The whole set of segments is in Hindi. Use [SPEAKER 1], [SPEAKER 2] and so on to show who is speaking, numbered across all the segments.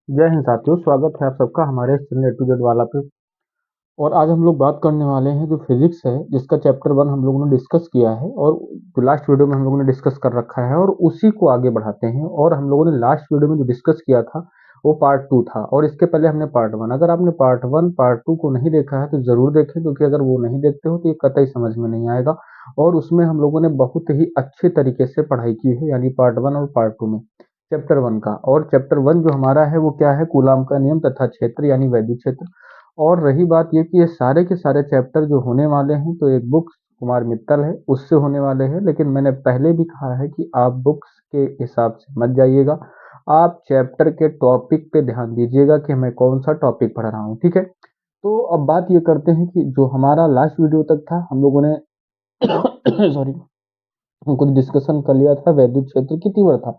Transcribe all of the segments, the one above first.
[SPEAKER 1] जय हिंद साथियों, स्वागत है आप सबका हमारे इस चैनल ए टू जेड वाला पे। और आज हम लोग बात करने वाले हैं जो फिजिक्स है, जिसका चैप्टर 1 हम लोगों ने डिस्कस किया है और जो लास्ट वीडियो में हम लोगों ने डिस्कस कर रखा है, और उसी को आगे बढ़ाते हैं। और हम लोगों ने लास्ट वीडियो में जो डिस्कस किया था वो पार्ट 2 था, और इसके पहले हमने पार्ट 1। अगर आपने पार्ट 1 पार्ट 2 को नहीं देखा है तो जरूर देखें, क्योंकि अगर वो नहीं देखते हो तो ये कतई समझ में नहीं आएगा। और उसमें हम लोगों ने बहुत ही अच्छे तरीके से पढ़ाई की है, यानी पार्ट 1 और पार्ट 2 में चैप्टर 1 का। और चैप्टर 1 जो हमारा है वो क्या है, कूलाम का नियम तथा क्षेत्र यानी वैद्युत क्षेत्र। और रही बात ये कि ये सारे के सारे चैप्टर जो होने वाले हैं, तो एक बुक कुमार मित्तल है उससे होने वाले हैं। लेकिन मैंने पहले भी कहा है कि आप बुक्स के हिसाब से मत जाइएगा, आप चैप्टर के टॉपिक पे ध्यान दीजिएगा कि मैं कौन सा टॉपिक पढ़ रहा हूँ, ठीक है। तो अब बात ये करते हैं कि जो हमारा लास्ट वीडियो तक था, हम लोगों ने सॉरी, कुछ डिस्कशन कर लिया था वैद्युत क्षेत्र की तीव्रता।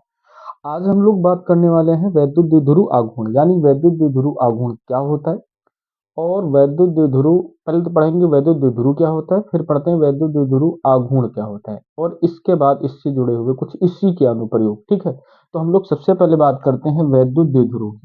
[SPEAKER 1] आज हम लोग बात करने वाले हैं वैद्युत द्विध्रुव आघूर्ण, यानी वैद्युत द्विध्रुव आघूर्ण क्या होता है। और वैद्युत द्विध्रुव, पहले तो पढ़ेंगे वैद्युत द्विध्रुव क्या होता है, फिर पढ़ते हैं वैद्युत द्विध्रुव आघूर्ण क्या होता है, और इसके बाद इससे जुड़े हुए कुछ इसी के अनुप्रयोग, ठीक है। तो हम लोग सबसे पहले बात करते हैं वैद्युत द्विध्रुव।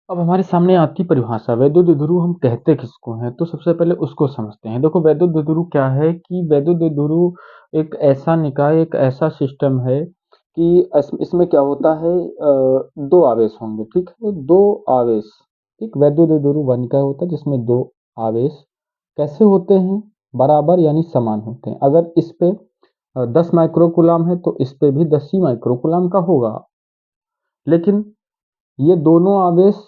[SPEAKER 1] अब हमारे सामने आती परिभाषा वैद्युत द्विध्रुव हम कहते किसको हैं, तो सबसे पहले उसको समझते हैं। देखो वैद्युत द्विध्रुव क्या है कि वैद्युत द्विध्रुव एक ऐसा निकाय, एक ऐसा सिस्टम है कि इसमें क्या होता है, दो आवेश होंगे, ठीक है, दो आवेश। ठीक, वैद्युत द्विध्रुव वह निकाय होता है जिसमें दो आवेश कैसे होते हैं, बराबर यानी समान होते हैं। अगर इस पे 10 माइक्रोकुलाम है तो इस पे भी 10 ही माइक्रोकुलाम का होगा। लेकिन ये दोनों आवेश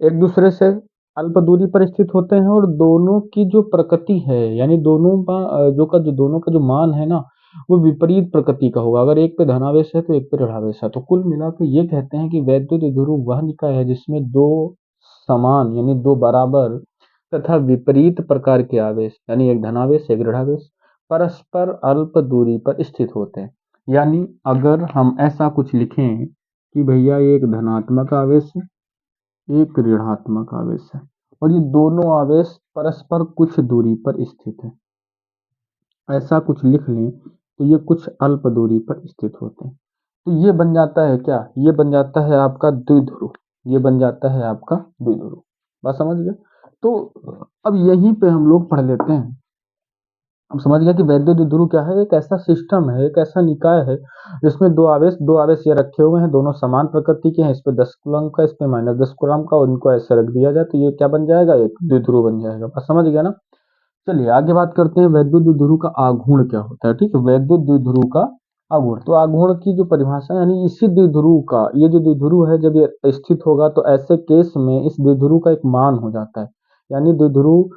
[SPEAKER 1] एक दूसरे से अल्प दूरी पर स्थित होते हैं, और दोनों की जो प्रकृति है, यानी दोनों का दोनों का जो मान है ना, वो विपरीत प्रकृति का होगा। अगर एक पे धनावेश है तो एक पे ऋणावेश है, तो कुल मिला के ये कहते हैं कि वैद्युत द्विध्रुव वह निकाय है जिसमें दो समान यानी दो बराबर तथा विपरीत प्रकार के आवेश, यानी एक धनावेश एक ऋणावेश, परस्पर अल्प दूरी पर स्थित होते हैं। यानी अगर हम ऐसा कुछ लिखें कि भैया ये एक धनात्मक आवेश है, एक ऋणात्मक आवेश है, और ये दोनों आवेश परस्पर कुछ दूरी पर स्थित है, ऐसा कुछ लिख लें तो ये कुछ अल्प दूरी पर स्थित होते हैं। तो ये बन जाता है क्या, ये बन जाता है आपका द्विध्रुव, ये बन जाता है आपका द्विध्रुव। बात समझ गए। तो अब यहीं पे हम लोग पढ़ लेते हैं। अब समझ गया कि वैद्युत द्विध्रुव क्या है, एक ऐसा सिस्टम है, एक ऐसा निकाय है जिसमें दो आवेश ये रखे हुए हैं, दोनों समान प्रकृति के हैं। इस पे 10 कूलम का, इस पे -10 कूलम का, और इनको ऐसे रख दिया जाए तो ये क्या बन जाएगा, एक द्विध्रुव बन जाएगा। बस समझ गया ना। चलिए आगे बात करते हैं वैद्युत द्विध्रुव का आघूर्ण क्या होता है, ठीक है। वैद्युत द्विध्रुव का आघूर्ण, तो आघूर्ण की जो परिभाषा, यानी इसी द्विध्रुव का, ये जो द्विध्रुव है जब ये स्थित होगा तो ऐसे केस में इस द्विध्रुव का एक मान हो जाता है। यानी द्विध्रुव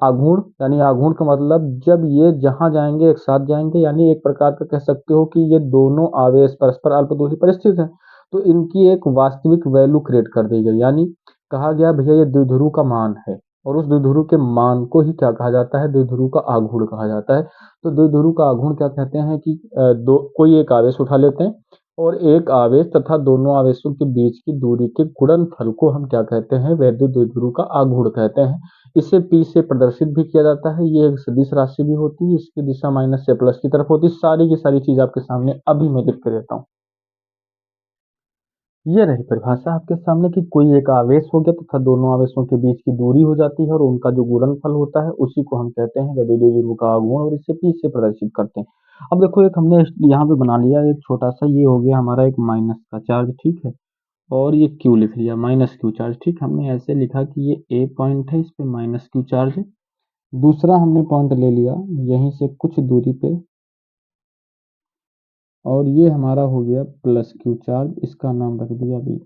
[SPEAKER 1] आघूर्ण, यानी आघूर्ण का मतलब जब ये जहां जाएंगे एक साथ जाएंगे, यानी एक प्रकार का कह सकते हो कि ये दोनों आवेश परस्पर अल्प दूरी पर स्थित है, तो इनकी एक वास्तविक वैल्यू क्रिएट कर दी गई। यानी कहा गया भैया ये द्विध्रुव का मान है, और उस द्विध्रुव के मान को ही क्या कहा जाता है, द्विध्रुव का आघूर्ण कहा जाता है। तो द्विध्रुव का आघूर्ण क्या कहते हैं कि दो कोई एक आवेश उठा लेते हैं, और एक आवेश तथा दोनों आवेशों के बीच की दूरी के गुणनफल को हम क्या कहते हैं, वैद्युत द्विध्रुव का आघूर्ण कहते हैं। इसे P से प्रदर्शित भी किया जाता है। ये एक सदिश राशि भी होती है, इसकी दिशा माइनस से प्लस की तरफ होती है। सारी की सारी चीज आपके सामने अभी मैं लिख के देता हूँ। ये रही परिभाषा आपके सामने कि कोई एक आवेश हो गया तथा दोनों आवेशों के बीच की दूरी हो जाती है, और उनका जो गुणनफल होता है उसी को हम कहते हैं वैद्युत द्विध्रुव का आघूर्ण, और इसे P से प्रदर्शित करते हैं। अब देखो, एक हमने यहाँ पे बना लिया एक छोटा सा, ये हो गया हमारा एक माइनस का चार्ज, ठीक है। और ये Q लिख लिया, माइनस Q चार्ज, ठीक। हमने ऐसे लिखा कि ये A पॉइंट है, इस पे माइनस Q चार्ज है। दूसरा हमने पॉइंट ले लिया यहीं से कुछ दूरी पे, और ये हमारा हो गया प्लस Q चार्ज, इसका नाम रख दिया B।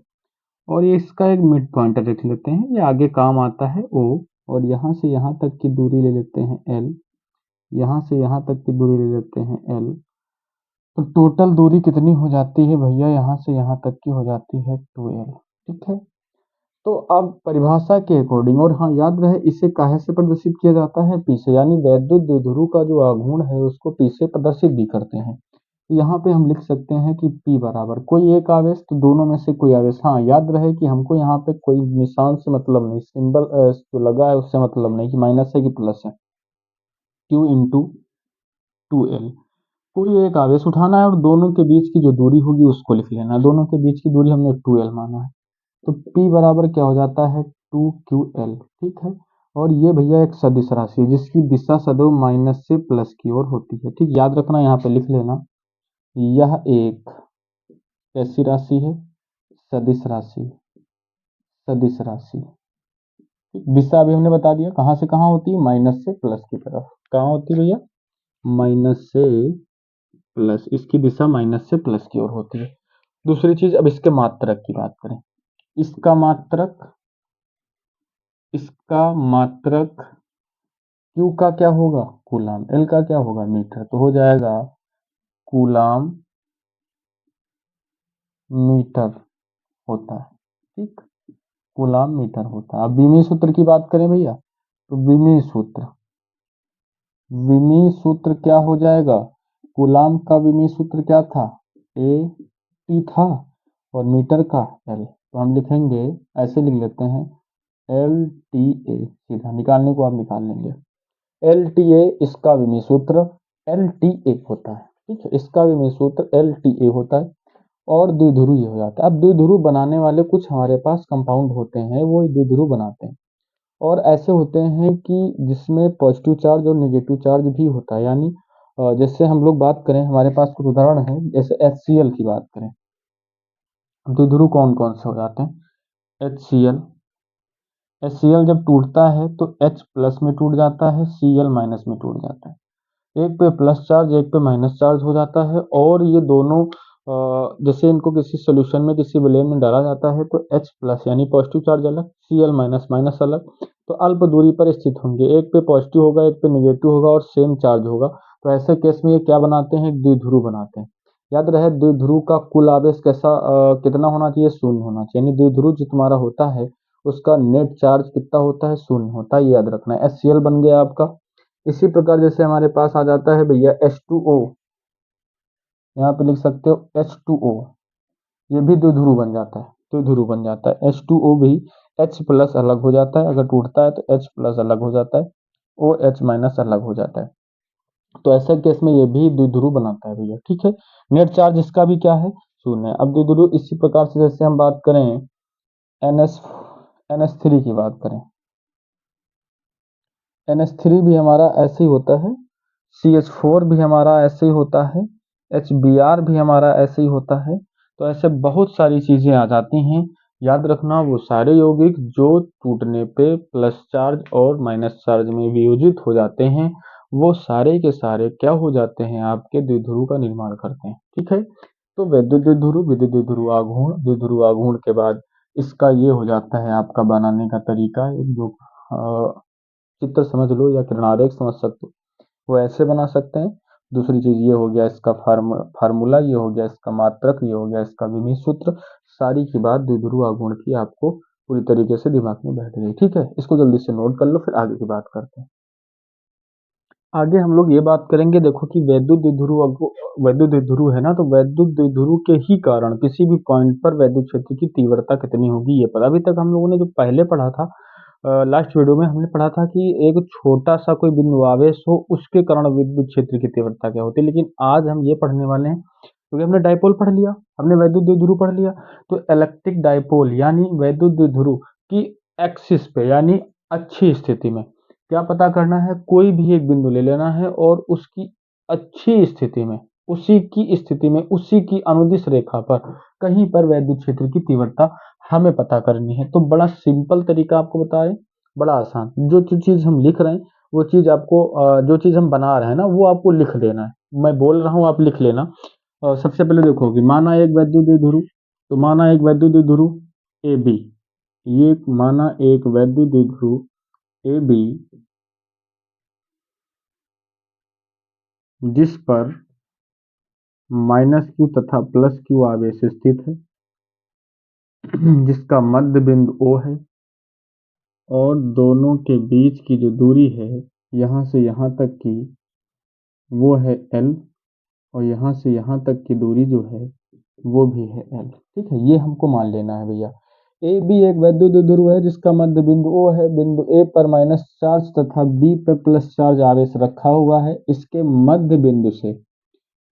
[SPEAKER 1] और ये इसका एक मिड पॉइंट रख लेते हैं, ये आगे काम आता है O। और यहाँ से यहाँ तक की दूरी ले लेते हैं L, यहाँ से यहाँ तक की दूरी ले लेते हैं L। तो टोटल दूरी कितनी हो जाती है भैया, यहाँ से यहाँ तक की हो जाती है 2L, ठीक है। तो अब परिभाषा के अकॉर्डिंग, और हाँ याद रहे इसे काहे से प्रदर्शित किया जाता है, P से, यानी वैद्युत द्विध्रुव का जो आघूर्ण है उसको P से प्रदर्शित भी करते हैं। तो यहाँ पे हम लिख सकते हैं कि P बराबर कोई एक आवेश, तो दोनों में से कोई आवेश। हाँ याद रहे कि हमको यहाँ पे कोई निशान से मतलब नहीं, सिंबल जो लगा है उससे मतलब नहीं कि माइनस है कि प्लस है। Q इंटू 2L, कोई एक आवेश उठाना है और दोनों के बीच की जो दूरी होगी उसको लिख लेना है। दोनों के बीच की दूरी हमने 2l माना है, तो P बराबर क्या हो जाता है 2ql, ठीक है। और ये भैया एक सदिश राशि है जिसकी दिशा सदैव माइनस से प्लस की ओर होती है, ठीक। याद रखना, यहाँ पे लिख लेना, यह एक कैसी राशि है, सदिश राशि, सदिश राशि। दिशा अभी हमने बता दिया कहाँ से कहाँ होती है, माइनस से प्लस की तरफ। कहाँ होती है भैया, माइनस से प्लस, इसकी दिशा माइनस से प्लस की ओर होती है। दूसरी चीज, अब इसके मात्रक की बात करें। इसका मात्रक, इसका मात्रक Q का क्या होगा कूलाम, L का क्या होगा मीटर, तो हो जाएगा कूलाम मीटर होता है, ठीक। कूलाम मीटर होता है। अब विमीय सूत्र की बात करें भैया, तो विमीय सूत्र, विमीय सूत्र क्या हो जाएगा, कूलाम का विमीय सूत्र क्या था, ए टी था, और मीटर का एल, तो हम लिखेंगे, ऐसे लिख लेते हैं, एल टी ए, सीधा निकालने को आप निकाल लेंगे। एल टी ए इसका विमीय सूत्र एल टी ए होता है, ठीक है। इसका विमीय सूत्र एल टी ए होता है, और द्विध्रुव ये हो जाता है। अब द्विध्रुव बनाने वाले कुछ हमारे पास कंपाउंड होते हैं, वो द्विध्रुव बनाते हैं, और ऐसे होते हैं कि जिसमें पॉजिटिव चार्ज और नेगेटिव चार्ज भी होता है। यानी जैसे हम लोग बात करें, हमारे पास कुछ उदाहरण है, जैसे HCl की बात करें, द्विध्रुव कौन कौन से हो जाते हैं, HCl, HCl जब टूटता है तो H प्लस में टूट जाता है, Cl माइनस में टूट जाता है। एक पे प्लस चार्ज, एक पे माइनस चार्ज हो जाता है, और ये दोनों जैसे इनको किसी सोल्यूशन में, किसी विलेन में डाला जाता है, तो H प्लस यानी पॉजिटिव चार्ज अलग, Cl माइनस माइनस अलग, तो अल्प दूरी पर स्थित होंगे। एक पे पॉजिटिव होगा, एक पे निगेटिव होगा, और सेम चार्ज होगा, तो ऐसे केस में ये क्या बनाते हैं, द्विध्रुव बनाते हैं। याद रहे, द्विध्रुव का कुल आवेश कैसा कितना होना चाहिए, शून्य होना चाहिए। यानी द्विध्रुव जो तुम्हारा होता है उसका नेट चार्ज कितना होता है, शून्य होता है, ये याद रखना है। HCl बन गया आपका। इसी प्रकार जैसे हमारे पास आ जाता है भैया H2O, यहाँ पे लिख सकते हो H2O, ये भी द्विध्रुव बन जाता है, द्विध्रुव बन जाता है। H2O भी H प्लस अलग हो जाता है, अगर टूटता है तो H प्लस अलग हो जाता है, OH माइनस अलग हो जाता है, तो ऐसे केस में ये भी द्विध्रुव बनाता है भैया, ठीक है। नेट चार्ज इसका भी क्या है, शून्य है। अब द्विध्रुव इसी प्रकार से, जैसे हम बात करें NS NH3 की बात करें, NH3 भी हमारा ऐसे ही होता है, CH4 भी हमारा ऐसे ही होता है, HBr भी हमारा ऐसे ही होता है। तो ऐसे बहुत सारी चीजें आ जाती हैं। याद रखना, वो सारे यौगिक जो टूटने पे प्लस चार्ज और माइनस चार्ज में वियोजित हो जाते हैं, वो सारे के सारे क्या हो जाते हैं, आपके द्विध्रुव का निर्माण करते हैं, ठीक है। तो वैद्युत द्विध्रुव, विद्युत द्विध्रुव आघूर्ण, द्विध्रुव आघूर्ण के बाद इसका ये हो जाता है आपका बनाने का तरीका, एक जो चित्र समझ लो या किरणारेख समझ सकते हो, वो ऐसे बना सकते हैं। दूसरी चीज ये हो गया इसका फार्मूला, ये हो गया इसका मात्रक, ये हो गया इसका विमीय सूत्र। सारी की बात द्विध्रुव आघूर्ण की आपको पूरी तरीके से दिमाग में बैठ गई, ठीक है। इसको जल्दी से नोट कर लो, फिर आगे की बात करते हैं। आगे हम लोग ये बात करेंगे, देखो कि वैद्युत द्विध्रुव है ना, तो वैद्युत द्विध्रुव के ही कारण किसी भी पॉइंट पर वैद्युत क्षेत्र की तीव्रता कितनी होगी, ये पता। अभी तक हम लोगों ने जो पहले पढ़ा था, लास्ट वीडियो में हमने पढ़ा था कि एक छोटा सा कोई बिंदु आवेश हो, उसके कारण विद्युत क्षेत्र की तीव्रता क्या होती है। लेकिन आज हम ये पढ़ने वाले हैं, क्योंकि हमने डायपोल पढ़ लिया, हमने वैद्युत द्विध्रुव पढ़ लिया, तो इलेक्ट्रिक डायपोल यानी वैद्युत द्विध्रुव की एक्सिस पे, यानी अच्छी स्थिति में क्या पता करना है, कोई भी एक बिंदु ले लेना है, और उसकी अच्छी स्थिति में, उसी की स्थिति में, उसी की अनुदिश रेखा पर कहीं पर वैद्युत क्षेत्र की तीव्रता हमें पता करनी है। तो बड़ा सिंपल तरीका आपको बताएं, बड़ा आसान, जो चीज हम लिख रहे हैं वो चीज आपको, जो चीज हम बना रहे हैं ना, वो आपको लिख देना है। मैं बोल रहा हूँ, आप लिख लेना। सबसे पहले देखो कि माना एक वैद्युत द्विध्रुव, तो माना एक वैद्युत द्विध्रुव ए बी, ये माना एक वैद्युत द्विध्रुव ए बी जिस पर माइनस क्यू तथा प्लस क्यू आवेश स्थित है, जिसका मध्य बिंदु O है, और दोनों के बीच की जो दूरी है यहाँ से यहाँ तक की, वो है L, और यहाँ से यहाँ तक की दूरी जो है वो भी है L, ठीक है। ये हमको मान लेना है भैया। ए बी एक वैद्युत द्विध्रुव है जिसका मध्य बिंदु O है, बिंदु A पर माइनस चार्ज तथा B पर प्लस चार्ज आवेश रखा हुआ है। इसके मध्य बिंदु से,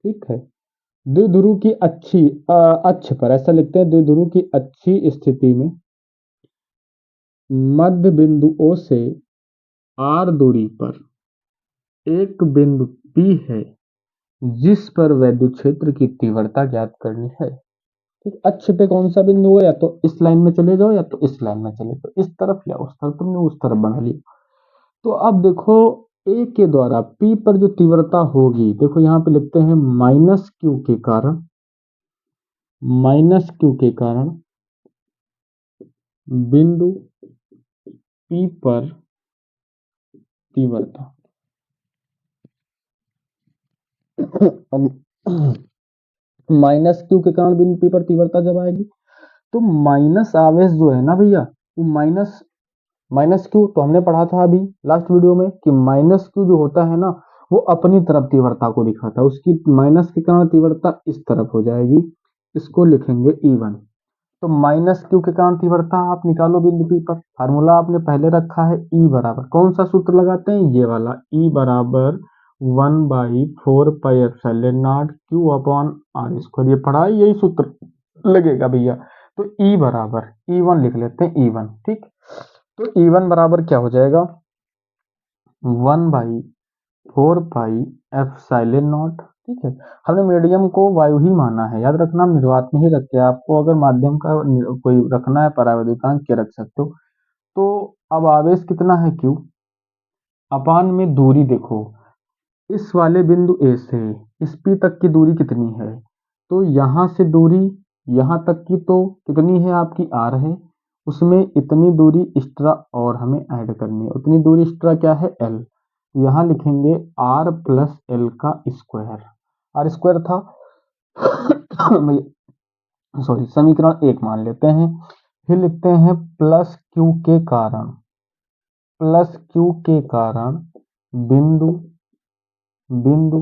[SPEAKER 1] ठीक है। द्विध्रुव की अक्ष पर, ऐसा लिखते हैं, द्विध्रुव की अच्छी स्थिति में मध्य बिंदु O से r दूरी पर एक बिंदु P है जिस पर वैद्युत क्षेत्र की तीव्रता ज्ञात करनी है। ठीक, अक्ष पे कौन सा बिंदु है, या तो इस लाइन में चले जाओ या तो इस लाइन में चले जाओ, इस तरफ या उस तरफ, तुमने उस तरफ बना लिया। तो अब देखो ए के द्वारा पी पर जो तीव्रता होगी, देखो यहाँ पे लिखते हैं माइनस क्यू के कारण बिंदु पी पर तीव्रता माइनस क्यू के कारण बिंदु पी पर तीव्रता जब आएगी, तो माइनस आवेश जो है ना भैया, वो माइनस माइनस क्यू तो हमने पढ़ा था अभी लास्ट वीडियो में कि माइनस क्यू जो होता है ना, वो अपनी तरफ तीव्रता को दिखाता है, उसकी माइनस के कारण तीव्रता इस तरफ हो जाएगी, इसको लिखेंगे E1। तो माइनस क्यू के कारण तीव्रता आप निकालो बिंदु पी पर, फार्मूला आपने पहले रखा है, E बराबर कौन सा सूत्र लगाते हैं, ये वाला, E बराबर 1/4πε0 क्यू अपॉन आर स्क्वायर, ये पढ़ा है, यही सूत्र लगेगा भैया। तो E बराबर E1 लिख लेते हैं, E1, ठीक। तो E1 बराबर क्या हो जाएगा, 1/4πε0, ठीक है। हमने मीडियम को वायु ही माना है, याद रखना, निर्वात में ही रखते हैं, आपको अगर माध्यम का कोई रखना है परावैद्युतांक के रख सकते हो। तो अब आवेश कितना है Q, अपान में दूरी, देखो इस वाले बिंदु A से इस P तक की दूरी कितनी है, तो यहाँ से दूरी यहाँ तक की तो कितनी है आपकी R है, उसमें इतनी दूरी एक्स्ट्रा और हमें ऐड करनी है, उतनी दूरी एक्स्ट्रा क्या है, L। यहाँ लिखेंगे R प्लस L का स्क्वायर, R स्क्वायर था सॉरी, समीकरण 1 मान लेते हैं। फिर लिखते हैं प्लस क्यू के कारण बिंदु बिंदु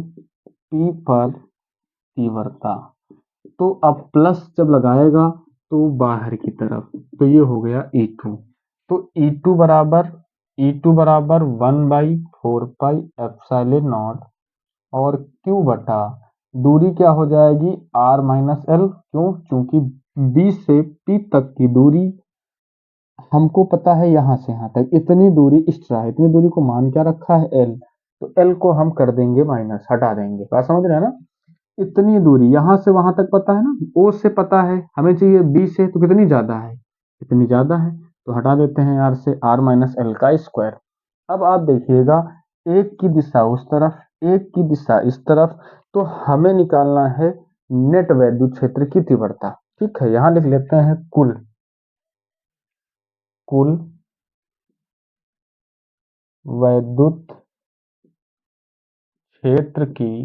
[SPEAKER 1] P पर तीव्रता। तो अब प्लस जब लगाएगा तो बाहर की तरफ, तो ये हो गया E2। तो E2 बराबर 1/4πε0 और Q बटा दूरी क्या हो जाएगी, R माइनस L, क्यों, क्योंकि B से P तक की दूरी हमको पता है, यहाँ से यहाँ तक इतनी दूरी एक्स्ट्रा है, इतनी दूरी को मान क्या रखा है, L। तो L को हम कर देंगे माइनस, हटा देंगे, बात समझ रहे हैं ना। इतनी दूरी यहाँ से वहां तक पता है ना, O से पता है, हमें चाहिए B से, तो कितनी ज्यादा है, इतनी ज्यादा है, तो हटा देते हैं R से, R माइनस L का स्क्वायर। अब आप देखिएगा, एक की दिशा उस तरफ, एक की दिशा इस तरफ, तो हमें निकालना है नेट वैद्युत क्षेत्र की तीव्रता। ठीक है, यहां लिख लेते हैं कुल वैद्युत क्षेत्र की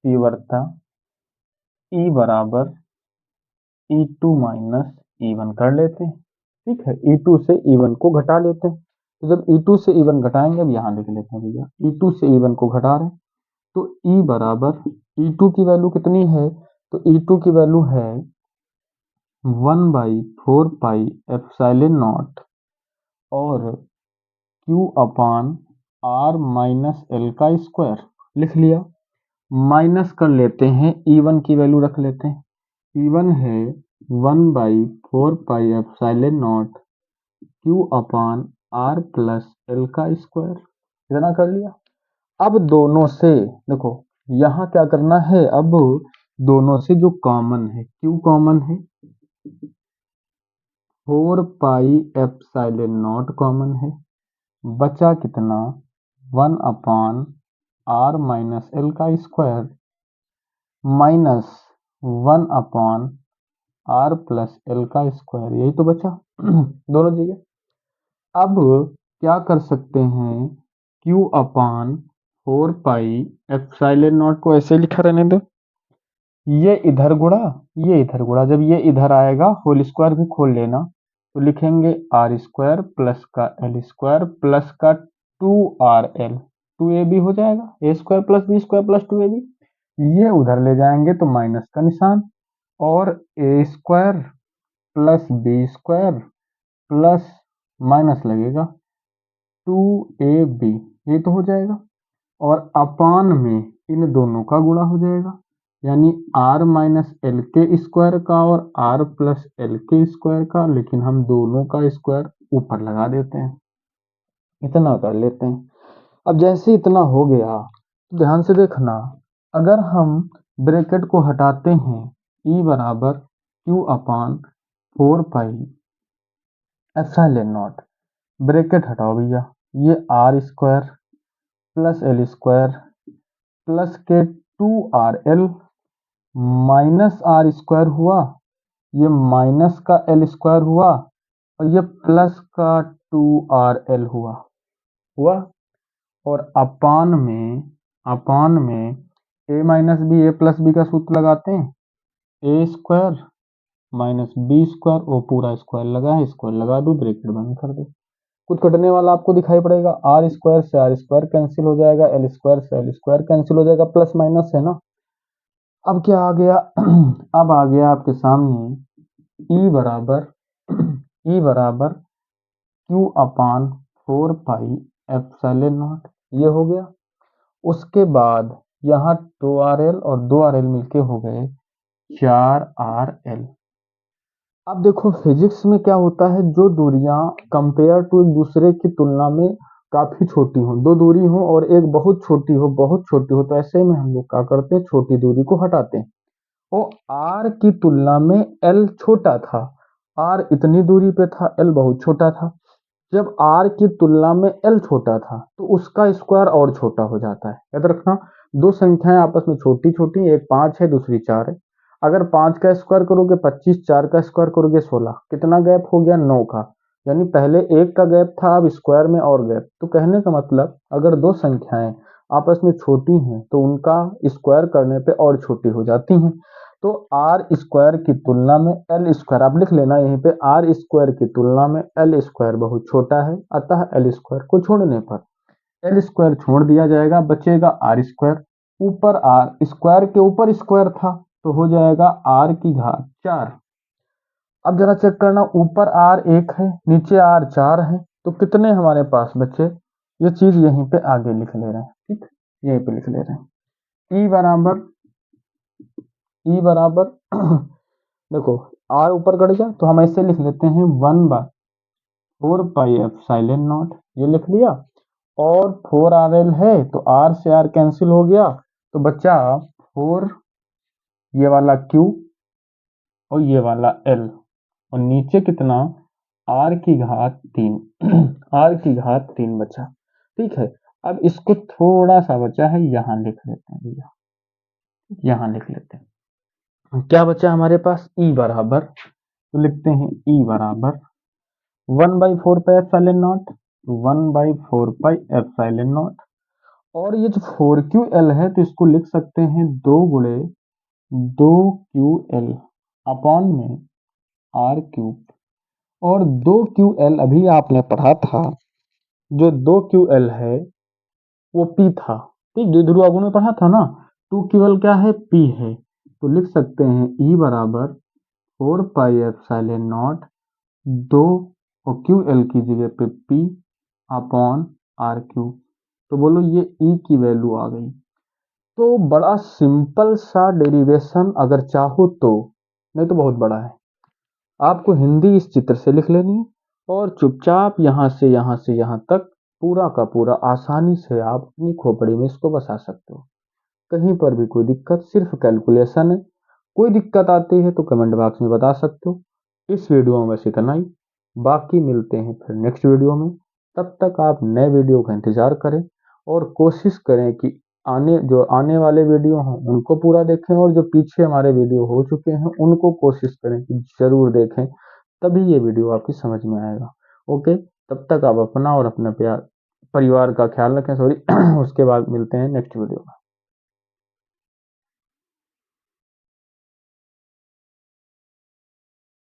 [SPEAKER 1] तीव्रता E बराबर E2 माइनस E1 कर लेते हैं। ठीक है, E2 से E1 को घटा लेते हैं, तो जब E2 से E1 घटाएंगे, अब यहाँ लिख लेते हैं भैया, E2 से E1 को घटा रहे हैं, तो E बराबर E2 की वैल्यू कितनी है, तो E2 की वैल्यू है 1/4πε0 और Q अपान R माइनस L का स्क्वायर, लिख लिया। माइनस कर लेते हैं, E1 की वैल्यू रख लेते हैं, E1 है 1/4πε0 Q अपान R प्लस L का स्क्वायर, इतना कर लिया। अब दोनों से देखो, यहाँ क्या करना है, अब दोनों से जो कॉमन है, Q कॉमन है, 4πε0 कॉमन है, बचा कितना, 1 अपान R माइनस L का स्क्वायर माइनस 1 अपान R प्लस L का स्क्वायर, यही तो बचा दोनों जगह। अब क्या कर सकते हैं, Q अपान 4πε0 को ऐसे लिखा रहने दो, ये इधर गुणा ये इधर गुणा, जब ये इधर आएगा होल स्क्वायर भी खोल लेना, तो लिखेंगे R स्क्वायर प्लस का L स्क्वायर प्लस का 2RL, 2AB हो जाएगा, A square plus B square plus 2AB, ये उधर ले जाएंगे तो माइनस का निशान, और A square plus B square plus minus लगेगा 2AB, ये तो हो जाएगा, और अपान में इन दोनों का गुणा हो जाएगा, यानी r माइनस एल के स्क्वायर का और r प्लस एल के स्क्वायर का, लेकिन हम दोनों का स्क्वायर ऊपर लगा देते हैं, इतना कर लेते हैं। अब जैसे इतना हो गया तो ध्यान से देखना, अगर हम ब्रैकेट को हटाते हैं, ई बराबर q upon 4 pi epsilon naught, bracket हटाओ भैया, ये r square plus l square plus के 2rl माइनस आर स्क्वायर हुआ, ये माइनस का एल स्क्वायर हुआ और ये प्लस का 2rl हुआ। और अपान में ए माइनस बी, ए प्लस बी का सूत्र लगाते हैं, ए स्क्वायर माइनस बी स्क्वायर, वो पूरा स्क्वायर लगा है, स्क्वायर लगा दो, ब्रैकेट बंद कर दो। कुछ कटने वाला आपको दिखाई पड़ेगा, आर स्क्वायर से आर स्क्वायर कैंसिल हो जाएगा, एल स्क्वायर से एल स्क्वायर कैंसिल हो जाएगा, प्लस माइनस है ना। अब क्या आ गया अब आ गया आपके सामने ई बराबर q upon 4 pi epsilon not, ये हो गया। उसके बाद यहाँ 2rl और 2rl मिलके हो गए 4rl। अब देखो फिजिक्स में क्या होता है, जो दूरियां कंपेयर टू एक दूसरे की तुलना में काफी छोटी हो, दो दूरी हो और एक बहुत छोटी हो, तो ऐसे में हम लोग क्या करते हैं, छोटी दूरी को हटाते हैं। और r की तुलना में l छोटा था, r इतनी दूरी पे था, l बहुत छोटा था। जब r की तुलना में l छोटा था तो उसका स्क्वायर और छोटा हो जाता है। याद रखना, दो संख्याएं आपस में छोटी छोटी, एक 5 है दूसरी 4 है। अगर 5 का स्क्वायर करोगे 25, 4 का स्क्वायर करोगे 16, कितना गैप हो गया, 9 का। यानी पहले एक का गैप था, अब स्क्वायर में और गैप। तो कहने का मतलब, अगर दो संख्याएं आपस में छोटी हैं तो उनका स्क्वायर करने पे और छोटी हो जाती हैं। तो आर स्क्वायर की तुलना में एल स्क्वायर, आप लिख लेना यहीं पे, आर स्क्वायर की तुलना में एल स्क्वायर बहुत छोटा है, अतः एल स्क्वायर को छोड़ने पर एल स्क्वायर छोड़ दिया जाएगा, बचेगा आर स्क्वायर। ऊपर आर स्क्वायर के ऊपर स्क्वायर था तो हो जाएगा आर की घात 4। अब जरा चेक करना, ऊपर आर 1 है नीचे आर 4 है, तो कितने हमारे पास बचे, ये चीज यहीं पे आगे लिख ले रहे हैं, ठीक, यहीं पे लिख ले रहे हैं। ई बराबर देखो, आर ऊपर कट गया तो हम ऐसे लिख लेते हैं 1/4 पाई एप्सिलॉन नॉट, ये लिख लिया। और 4rl है तो आर से आर कैंसिल हो गया, तो बचा 4, ये वाला क्यू और ये वाला एल, और नीचे कितना, आर की घात 3 आर की घात 3 बचा। ठीक है, अब इसको थोड़ा सा बचा है, यहाँ लिख लेते हैं भैया, यहाँ लिख लेते हैं। क्या बचा हमारे पास, ई बराबर, तो लिखते हैं ई बराबर 1/4 पाई epsilon not, 1/4 pi epsilon not. और ये जो 4QL है तो इसको लिख सकते हैं 2 गुणे 2QL अपॉन में R क्यूब। और 2QL अभी आपने पढ़ा था, जो 2QL है वो P था, ठीक, द्विध्रुव आघूर्ण में पढ़ा था ना। 2QL क्या है, P है। तो लिख सकते हैं E बराबर 4 पाई एप्सिलॉन नॉट, 2 और QL की जगह पे P अपॉन R क्यूब। तो बोलो ये E की वैल्यू आ गई। तो बड़ा सिंपल सा डेरिवेशन, अगर चाहो तो, नहीं तो बहुत बड़ा है। आपको हिंदी इस चित्र से लिख लेनी है और चुपचाप यहाँ से यहाँ तक पूरा का पूरा आसानी से आप अपनी खोपड़ी में इसको बसा सकते हो। कहीं पर भी कोई दिक्कत, सिर्फ कैलकुलेशन है। कोई दिक्कत आती है तो कमेंट बॉक्स में बता सकते हो। इस वीडियो में बस इतना ही, बाकी मिलते हैं फिर नेक्स्ट वीडियो में। तब तक आप नए वीडियो का इंतजार करें और कोशिश करें कि आने वाले वीडियो हों उनको पूरा देखें, और जो पीछे हमारे वीडियो हो चुके हैं उनको कोशिश करें कि जरूर देखें, तभी ये वीडियो आपकी समझ में आएगा। ओके, तब तक आप अपना और अपने प्यार परिवार का ख्याल रखें, सॉरी उसके बाद मिलते हैं नेक्स्ट वीडियो में।